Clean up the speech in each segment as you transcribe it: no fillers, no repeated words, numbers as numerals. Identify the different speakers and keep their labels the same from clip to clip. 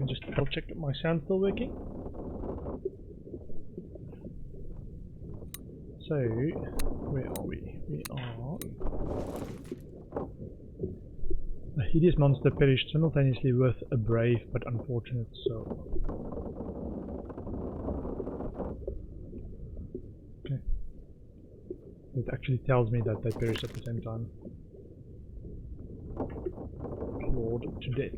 Speaker 1: Let me just double check that my sound's still working. So, where are we? We are... A hideous monster perished simultaneously with a brave but unfortunate soul. Okay. It actually tells me that they perished at the same time. Clawed to death.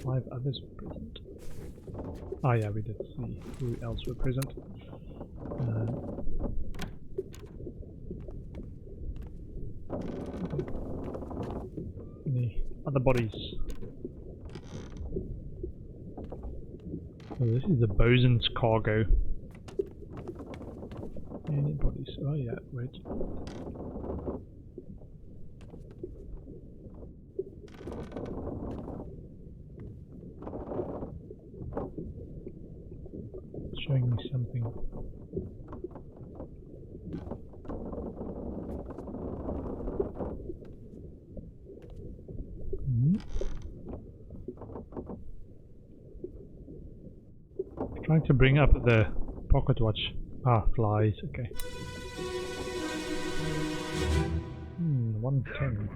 Speaker 1: 5 others were present. Ah, yeah, we did see who else were present. Any other bodies? Oh, this is the bosun's cargo. Any bodies? Oh yeah, wait. It's showing me something. Trying to bring up the pocket watch. Ah, flies, okay. 110.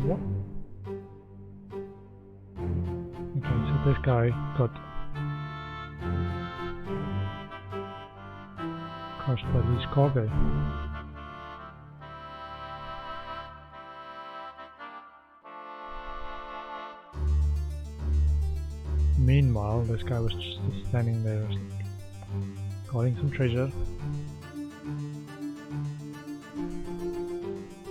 Speaker 1: What? Okay, so this guy got crushed by this cargo. Meanwhile, this guy was just standing there guarding some treasure.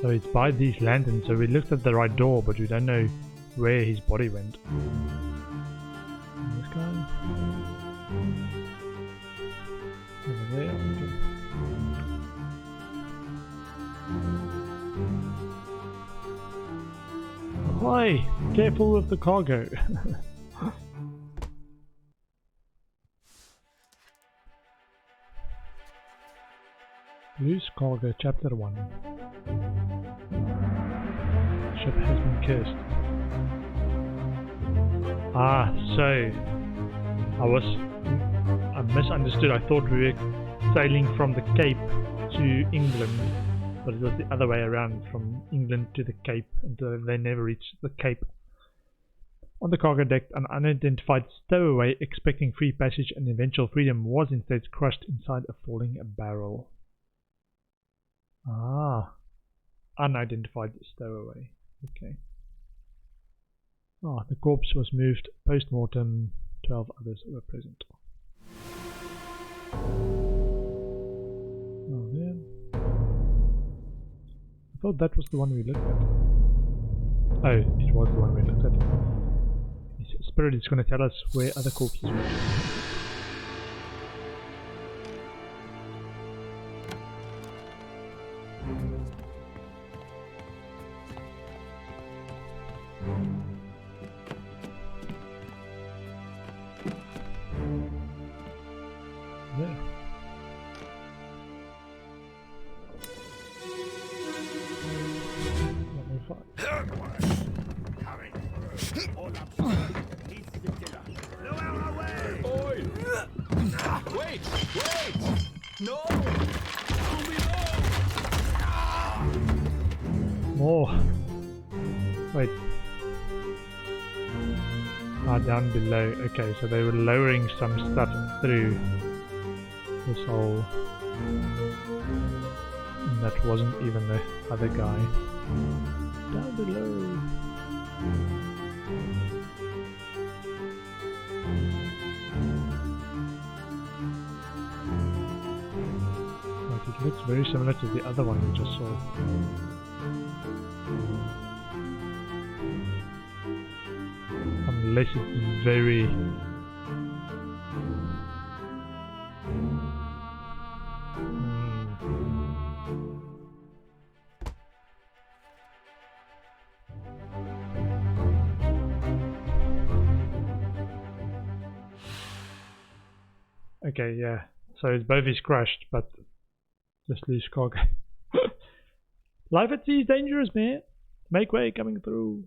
Speaker 1: So it's by these lanterns, so we looked at the right door, but we don't know where his body went. And this guy? Over there. Okay. Hi! Careful with the cargo! Loose cargo, chapter 1. Ship has been cursed. Ah, so I misunderstood. I thought we were sailing from the Cape to England, but it was the other way around, from England to the Cape, until they never reached the Cape. On the cargo deck, an unidentified stowaway expecting free passage and eventual freedom was instead crushed inside a falling barrel. Ah, unidentified stowaway. Okay. Ah, the corpse was moved post-mortem. 12 others were present. Oh man. I thought that was the one we looked at. Oh, it was the one we looked at. His spirit is going to tell us where other corpses were. There.
Speaker 2: Wait! No!
Speaker 1: More. Wait. Ah, down below. Okay, so they were lowering some stuff through this hole. And that wasn't even the other guy. Down below. Like, it looks very similar to the other one we just saw. Unless it's very... Okay, yeah. So it's both is crashed, but just loose cargo. Life at sea is dangerous, man. Make way, coming through.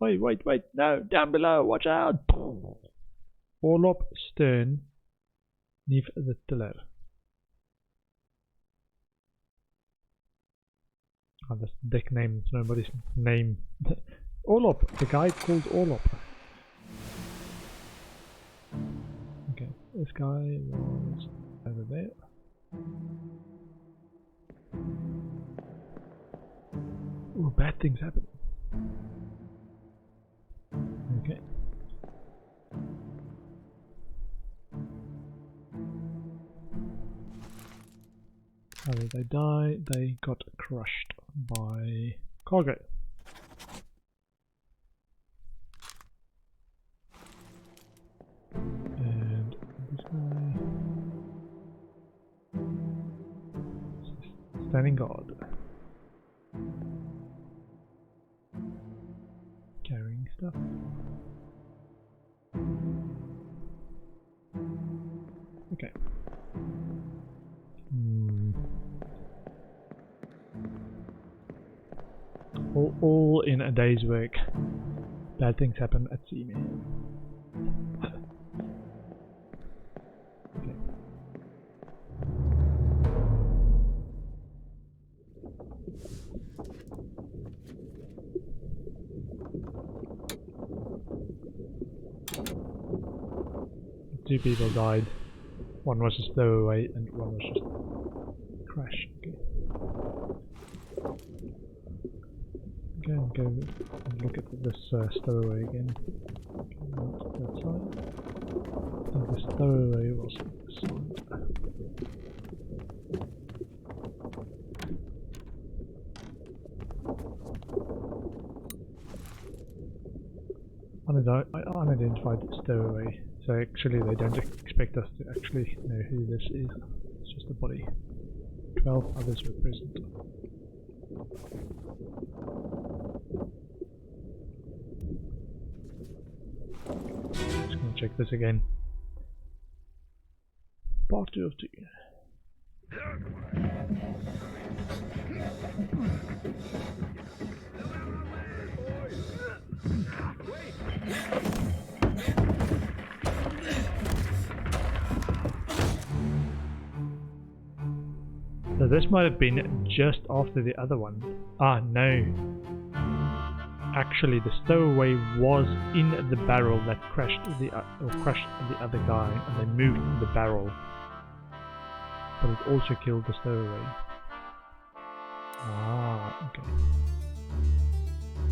Speaker 1: Wait. No, down below. Watch out. Orlop stern. Neath the tiller. Oh, that's the deck name. It's nobody's name. Orlop. The guy called Orlop. Okay, this guy was over there. Oh, bad things happen. Okay. How did they die? They got crushed by cargo. And this guy standing guard. Carrying stuff. Okay. All in a day's work. Bad things happen at sea, man. Okay. Two people died. One was a stowaway and one was just a crash. Okay, go and look at this stowaway again. Okay, not that side. I think the stowaway was on this side. Unidentified stowaway. So actually they don't expect us to actually know who this is. It's just a body. 12 others were present. Just gonna check this again. Part 2 of 2. So this might have been just after the other one. Ah, no. Actually, the stowaway was in the barrel that crashed the other guy, and they moved the barrel. But it also killed the stowaway. Ah, okay.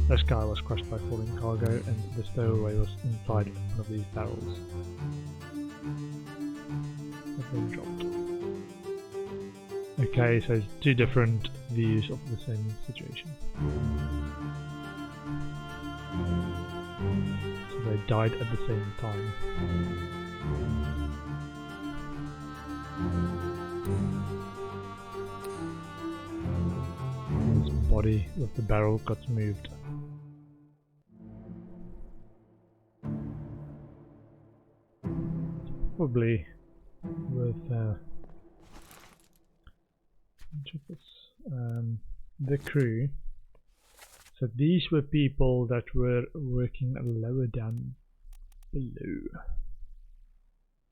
Speaker 1: This guy was crushed by falling cargo, and the stowaway was inside one of these barrels that they dropped. Okay, so it's two different views of the same situation. So they died at the same time. His body with the barrel got moved. Probably with check this. The crew. So these were people that were working lower down below.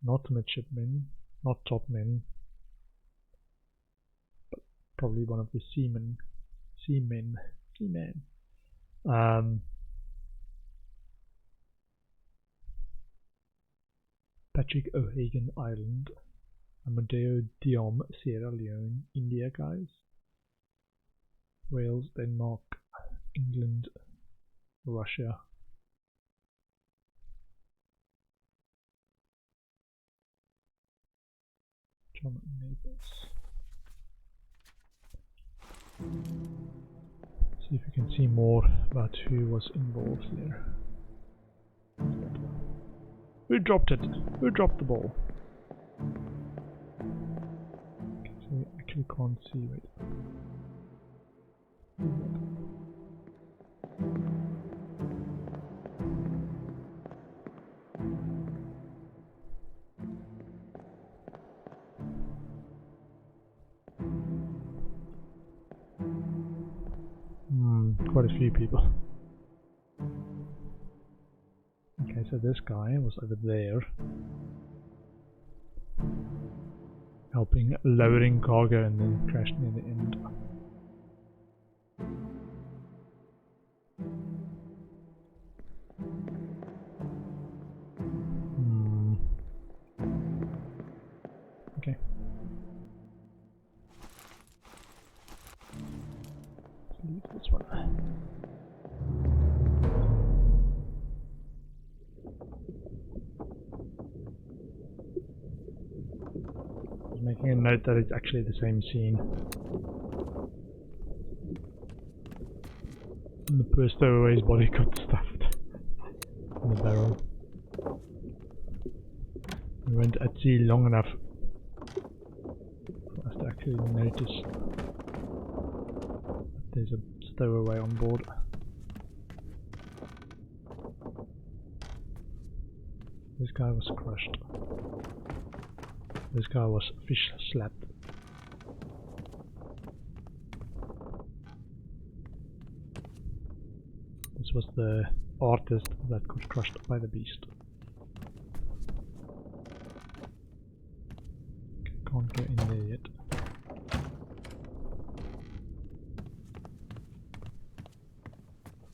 Speaker 1: Not midshipmen, not top men, but probably one of the seamen. Patrick O'Hagan Island, Amadeo Diom, Sierra Leone, India guys, Wales, Denmark, England, Russia, John Naples. See if we can see more about who was involved here. Who dropped it? Who dropped the ball? Okay, so we actually can't see it. quite a few people. Okay, so this guy was over there helping lowering cargo and then crashed near the end. Okay. Let's leave this one. Making a note that it's actually the same scene. And the poor stowaway's body got stuffed in the barrel. We went at sea long enough for us to actually notice that there's a stowaway on board. This guy was crushed. This guy was fish slapped. This was the artist that got crushed by the beast. Can't go in there yet.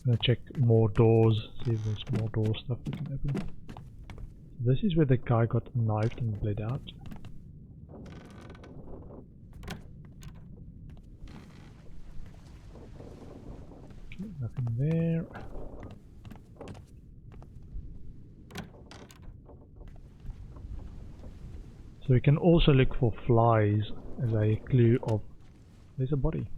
Speaker 1: I'm gonna check more doors, see if there's more door stuff we can open. This is where the guy got knifed and bled out. Nothing there. So we can also look for flies as a clue of there's a body.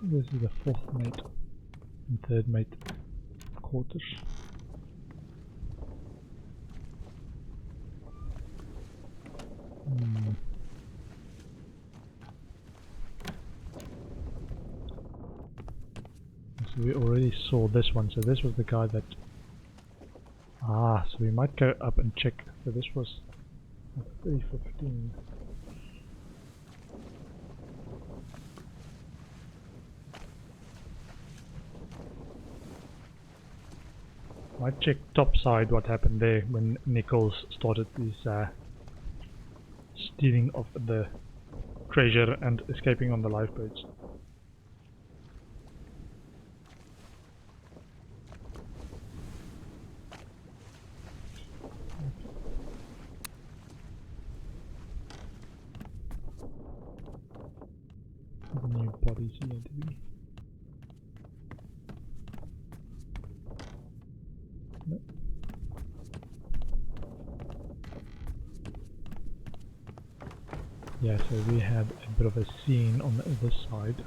Speaker 1: This is the fourth mate and third mate quarters. So we already saw this one, so this was the guy that... Ah, so we might go up and check. So this was at 3:15. Might check topside what happened there when Nichols started his stealing of the treasure and escaping on the lifeboats. New bodies here, do we? No. Yeah, so we had a bit of a scene on the other side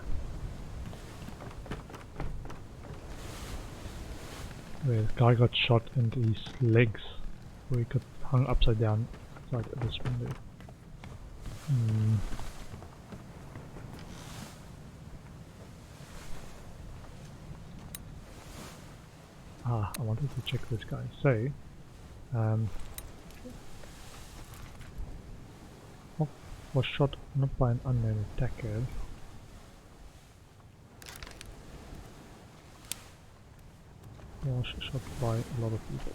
Speaker 1: where the guy got shot into his legs, where he got hung upside down outside of this window. I wanted to check this guy. So, was shot not by an unknown attacker. Was shot by a lot of people.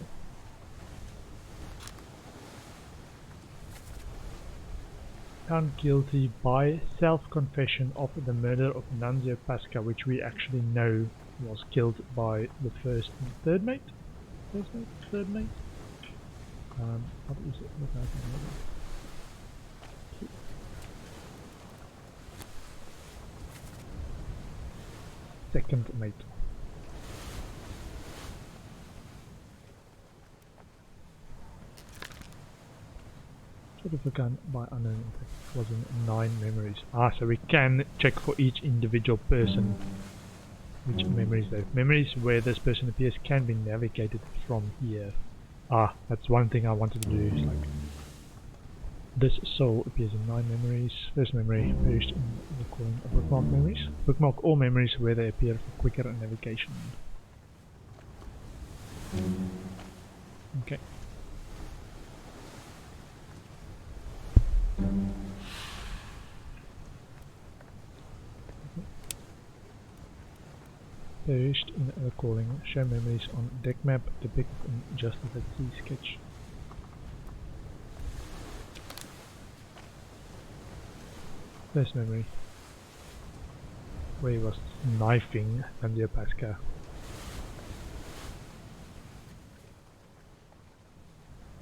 Speaker 1: Found guilty by self-confession of the murder of Nunzio Pasca, which we actually know was killed by the first and third mate? First mate? Third mate? What is it? Look out. Second mate. Sort of a gun by unknown attack. Was in 9 memories. So we can check for each individual person which memories they have. Memories where this person appears can be navigated from here. That's one thing I wanted to do, is like this soul appears in 9 memories. First memory perished in recalling of bookmark memories. Bookmark all memories where they appear for quicker navigation. Okay. Perished in recalling. Show memories on deck map depicted in Justice at Sea sketch. First memory. Where he was knifing Anzio Pasca.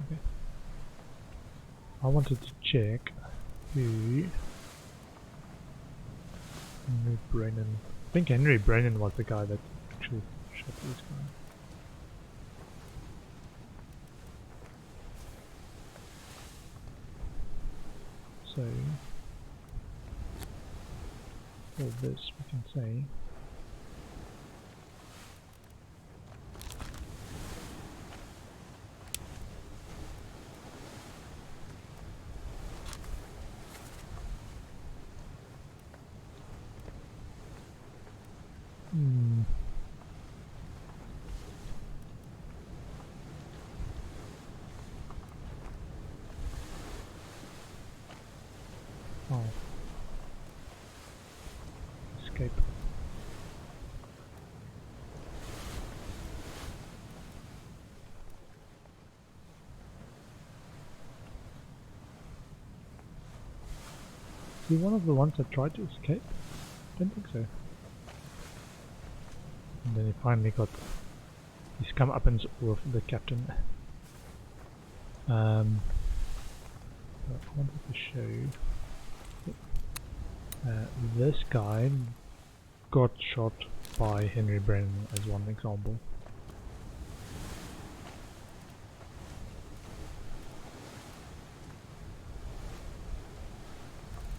Speaker 1: Okay. I wanted to check who Henry Brennan. I think Henry Brennan was the guy that actually shot this guy. So for this we can say oh, escape. Is he one of the ones that tried to escape? Don't think so. And then he finally got his comeuppance with the captain. I wanted to show this guy got shot by Henry Brennan as one example.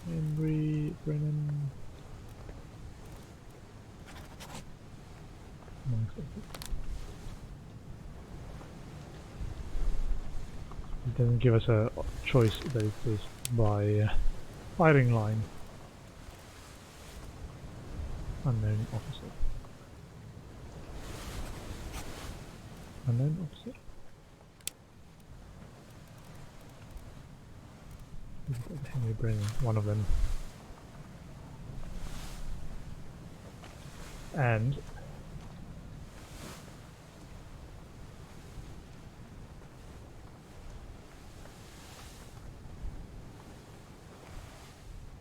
Speaker 1: Henry Brennan. It doesn't give us a choice that it says by firing line. Unknown officer. Unknown officer. Henry Brennan, one of them. And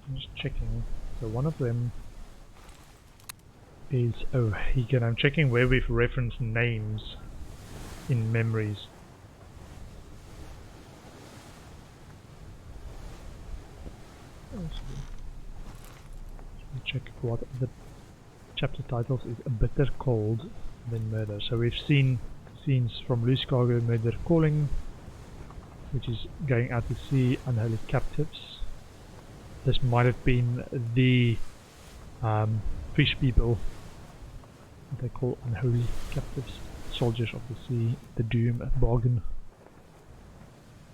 Speaker 1: I'm just checking. So one of them is O'Hagan. I'm checking where we've referenced names in memories. Check what the chapter titles is. A Bitter Cold, then Murder. So we've seen scenes from Loose Cargo, Murder Calling, which is going out to sea, Unholy Captives. This might have been the fish people, what they call Unholy Captives, Soldiers of the Sea, The Doom, Bargain.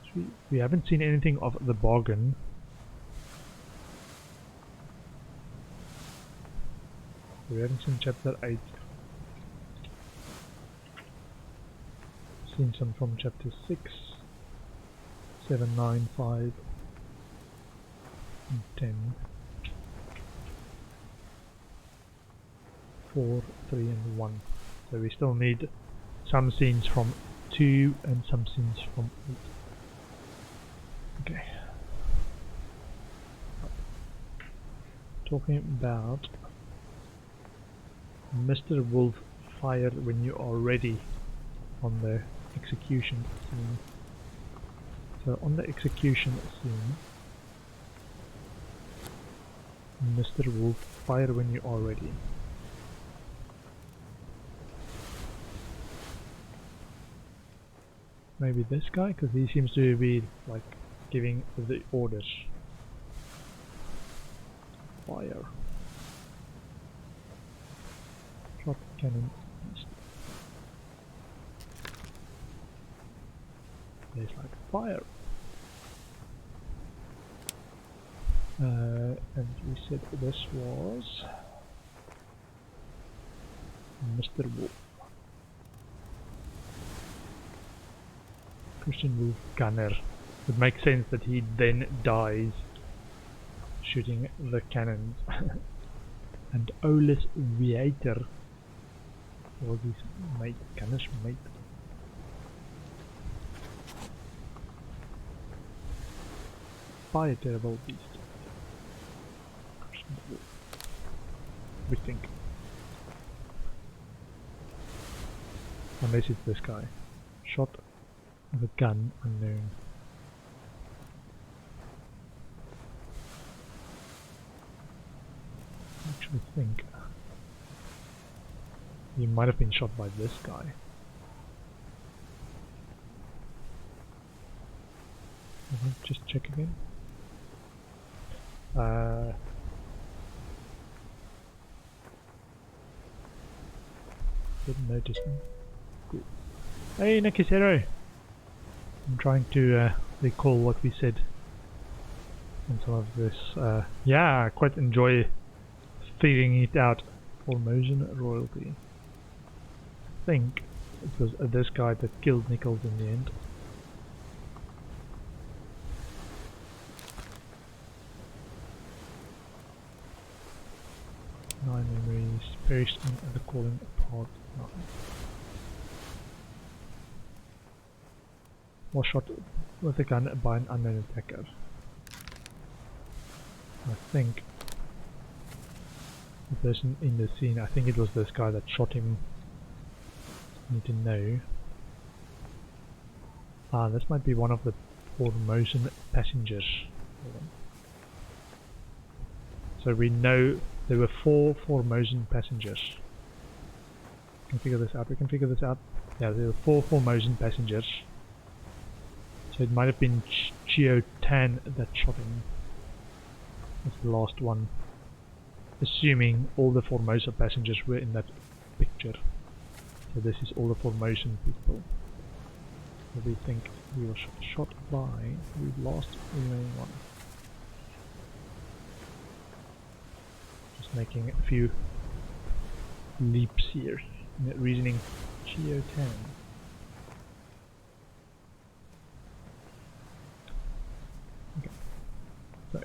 Speaker 1: So we haven't seen anything of the Bargain. We haven't seen chapter 8. Seen some from chapter 6, 7, 9, 5, and 10. 4, 3, and 1. So we still need some scenes from 2 and some scenes from 8. Okay. Talking about Mr. Wolf fired when you are ready on the execution scene. So on the execution scene, Mr. Wolf, fire when you are ready. Maybe this guy, because he seems to be like giving the orders. Fire. Shot cannon east. There's like fire. And we said this was Mr. Wolf. Christian Wolf Gunner. It makes sense that he then dies shooting the cannons. And Olus Viator was his mate, Gunner's mate. By a terrible beast. Christian Wolf. We think. Unless it's this guy. Shot with a gun unknown. I actually think he might have been shot by this guy. Just check again. Didn't notice him. Cool. Hey Nakisero! I'm trying to recall what we said on some of this. Yeah, I quite enjoy figuring it out. Formosan royalty. I think it was this guy that killed Nichols in the end. Nine memories, perished in the calling apart. Nine. Was shot with a gun by an unknown attacker. I think the person in the scene, I think it was this guy that shot him. Need to know. Ah, this might be one of the Formosan passengers. Hold on. So we know there were 4 Formosan passengers. We can figure this out. We can figure this out. Yeah, there were 4 Formosan passengers. So it might have been Chio Tan that shot him. That's the last one. Assuming all the Formosa passengers were in that picture. So this is all the Formosan people. So we think he was shot by the last remaining one. Just making a few leaps here in that reasoning. Chio Tan. Okay. So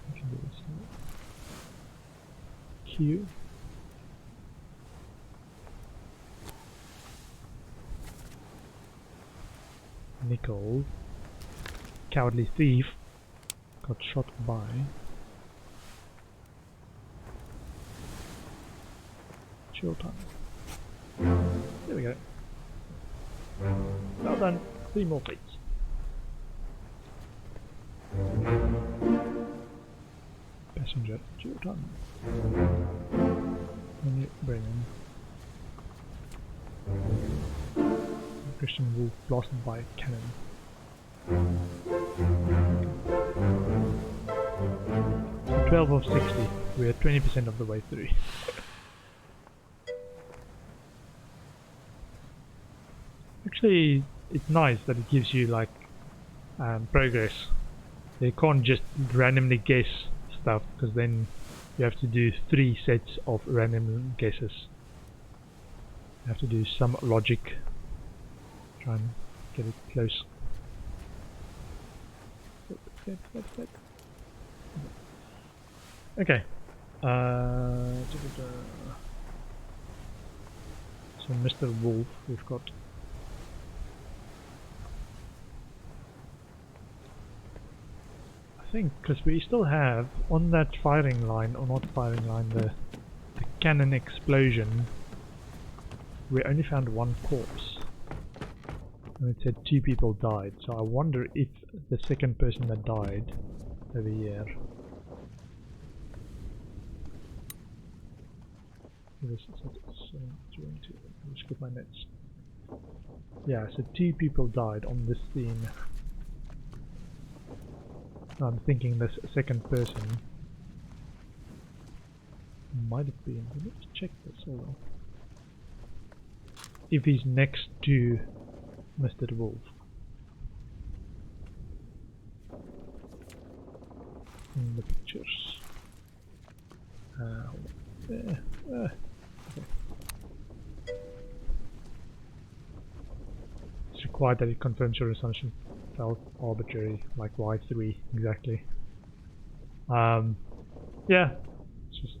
Speaker 1: we can do this here. Q. Nicole, cowardly thief, got shot by chill time. There we go. Well done. 3 more feats. Passenger chill time. And you bring in Christian Wolf blasted by a cannon. 12 of 60. We're 20% of the way through. Actually, it's nice that it gives you like progress. You can't just randomly guess stuff, because then you have to do 3 sets of random guesses. You have to do some logic. Try and get it close. Okay. So Mr. Wolf, we've got. I think because we still have on that firing line, or not firing line, the cannon explosion. We only found 1 corpse. And it said 2 people died, so I wonder if the second person that died over here. This is at 7:20. I'll just get my notes. Yeah, so 2 people died on this scene. I'm thinking this second person might have been. Let's check this. Hold on. If he's next to Mr. Wolf. In the pictures. Hold on. Okay. quite that it confirms your assumption felt arbitrary, like why 3 exactly. Yeah, it's just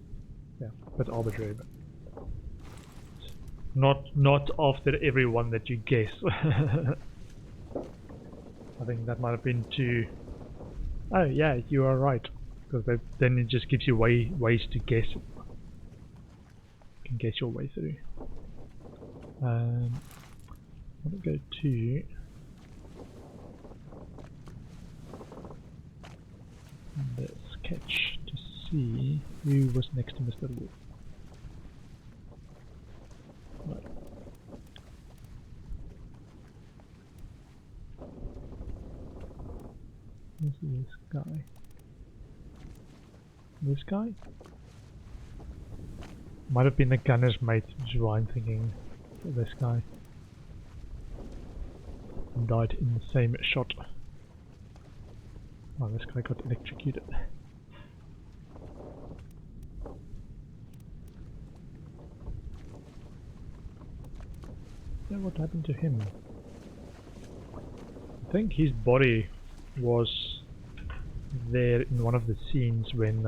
Speaker 1: a bit arbitrary, but not after every one that you guess. I think that might have been too. Oh yeah, you are right, because then it just gives you ways to guess. You can guess your way through. I'm gonna go to the sketch to see who was next to Mr. Wolf. No. Who's this guy? This guy? Might have been the gunner's mate, which is why I'm thinking this guy. Died in the same shot. Oh, this guy got electrocuted. Yeah, what happened to him? I think his body was there in one of the scenes when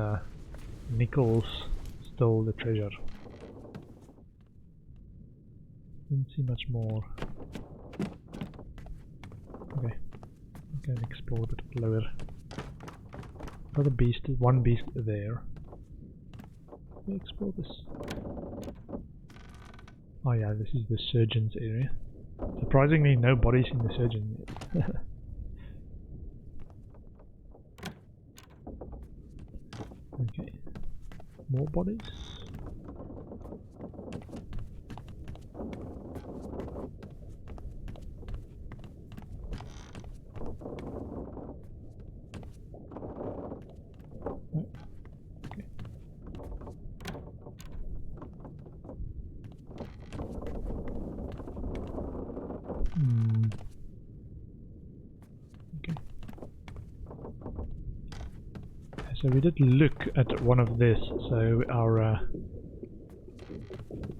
Speaker 1: Nichols stole the treasure. Didn't see much more. Okay, go and explore a bit lower. Got a beast, one beast there. Let me explore this. Oh yeah, this is the surgeon's area. Surprisingly, no bodies in the surgeon yet. Okay, more bodies. No. Okay. Okay. So we did look at one of this. So our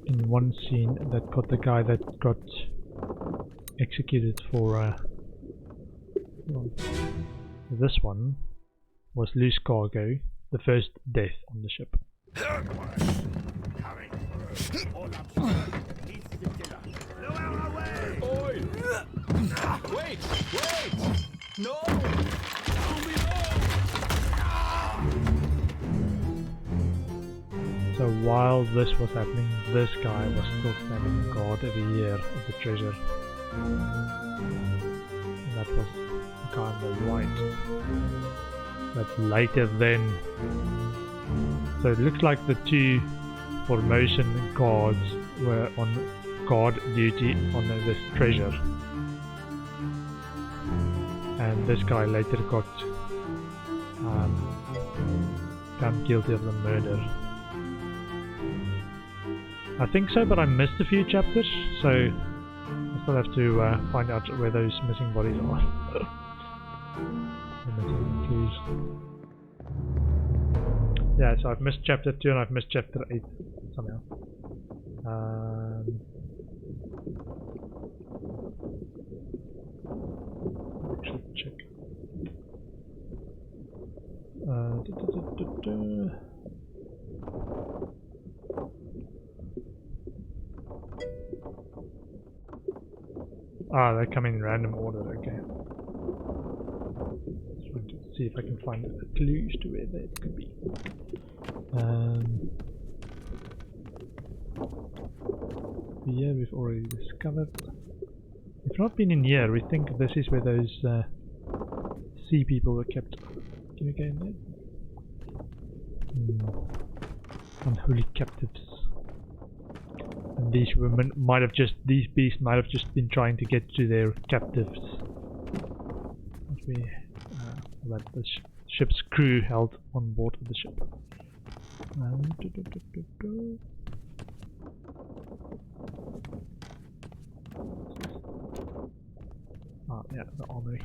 Speaker 1: in one scene that got the guy that got executed for this one was loose cargo, the first death on the ship.
Speaker 2: Oi! Wait! No!
Speaker 1: So while this was happening, this guy was still standing guard every year of the treasure. And that was the guy on the right. But later then, so it looks like the 2 formation guards were on guard duty on this treasure. And this guy later got found guilty of the murder. I think so, but I missed a few chapters, so I still have to find out where those missing bodies are. Yeah, so I've missed chapter 2 and I've missed chapter 8 somehow. I should check. Ah, they come in random order, okay. Just want to see if I can find clues to where they could be. Here we've already discovered. We've not been in here, we think this is where those sea people were kept. Can we go in there? Unholy captives. And these women might have just, these beasts might have just been trying to get to their captives. That the ship's crew held on board of the ship. Ah, yeah, the armory.